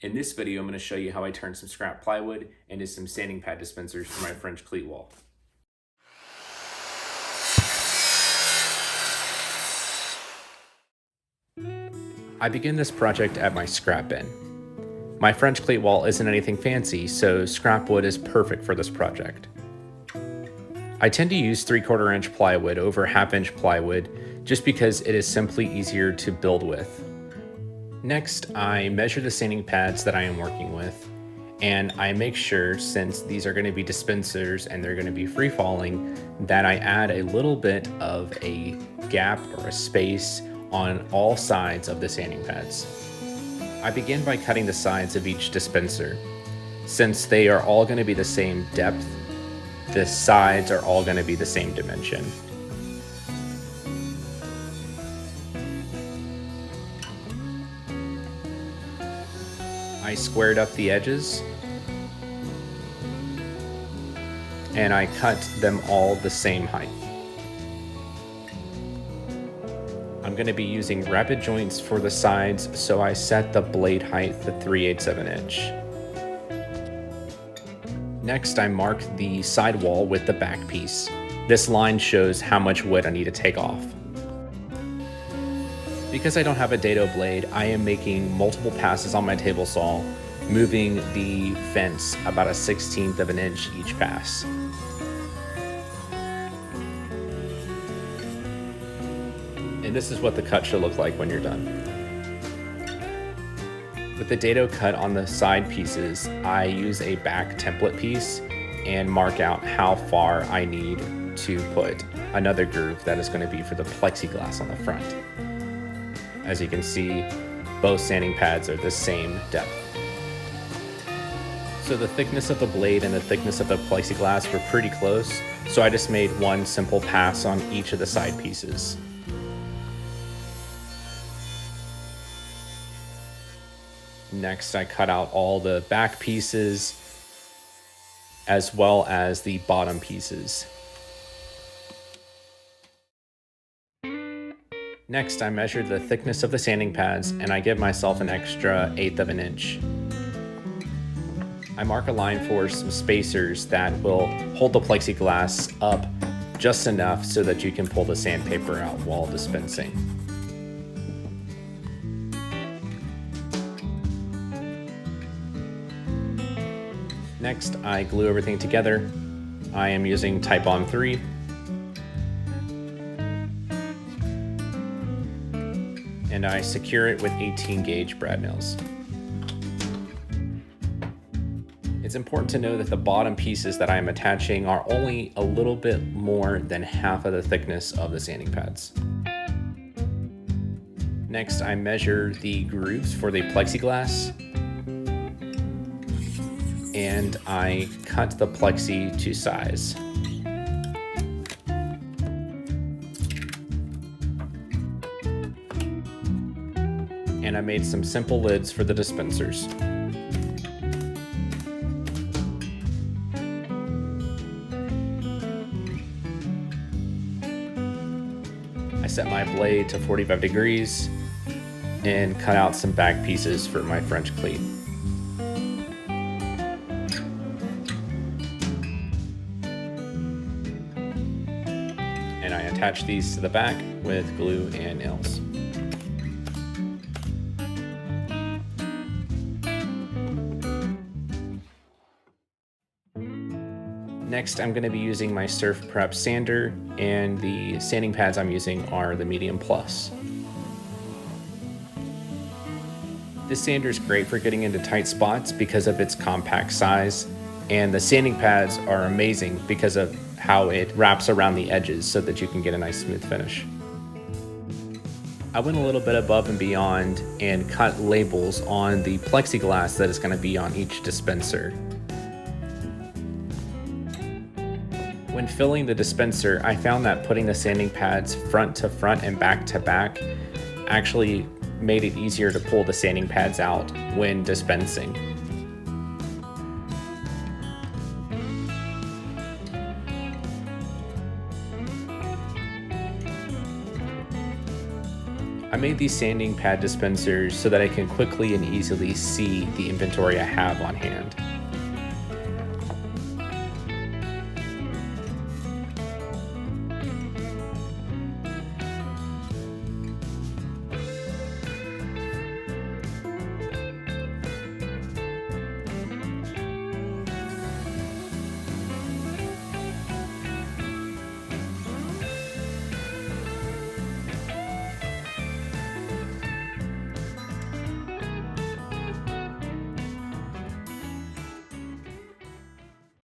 In this video, I'm going to show you how I turn some scrap plywood into some sanding pad dispensers for my French cleat wall. I begin this project at my scrap bin. My French cleat wall isn't anything fancy, so scrap wood is perfect for this project. I tend to use 3/4 inch plywood over 1/2 inch plywood just because it is simply easier to build with. Next, I measure the sanding pads that I am working with, and I make sure, since these are going to be dispensers and they're going to be free falling, that I add a little bit of a gap or a space on all sides of the sanding pads. I begin by cutting the sides of each dispenser. Since they are all going to be the same depth, the sides are all going to be the same dimension. I squared up the edges and I cut them all the same height. I'm going to be using rapid joints for the sides, so I set the blade height to 3/8 of an inch. Next, I mark the sidewall with the back piece. This line shows how much wood I need to take off. Because I don't have a dado blade, I am making multiple passes on my table saw, moving the fence about 1/16 of an inch each pass. And this is what the cut should look like when you're done. With the dado cut on the side pieces, I use a back template piece and mark out how far I need to put another groove that is going to be for the plexiglass on the front. As you can see, both sanding pads are the same depth. So the thickness of the blade and the thickness of the plexiglass were pretty close, so I just made one simple pass on each of the side pieces. Next, I cut out all the back pieces as well as the bottom pieces. Next, I measured the thickness of the sanding pads and I give myself an extra 1/8 of an inch. I mark a line for some spacers that will hold the plexiglass up just enough so that you can pull the sandpaper out while dispensing. Next, I glue everything together. I am using Titebond 3. And I secure it with 18 gauge brad nails. It's important to know that the bottom pieces that I am attaching are only a little bit more than half of the thickness of the sanding pads. Next, I measure the grooves for the plexiglass, and I cut the plexi to size. And I made some simple lids for the dispensers. I set my blade to 45 degrees and cut out some back pieces for my French cleat. And I attach these to the back with glue and nails. Next, I'm going to be using my SurfPrep sander, and the sanding pads I'm using are the Medium Plus. This sander is great for getting into tight spots because of its compact size, and the sanding pads are amazing because of how it wraps around the edges so that you can get a nice smooth finish. I went a little bit above and beyond and cut labels on the plexiglass that is going to be on each dispenser. When filling the dispenser, I found that putting the sanding pads front to front and back to back actually made it easier to pull the sanding pads out when dispensing. I made these sanding pad dispensers so that I can quickly and easily see the inventory I have on hand.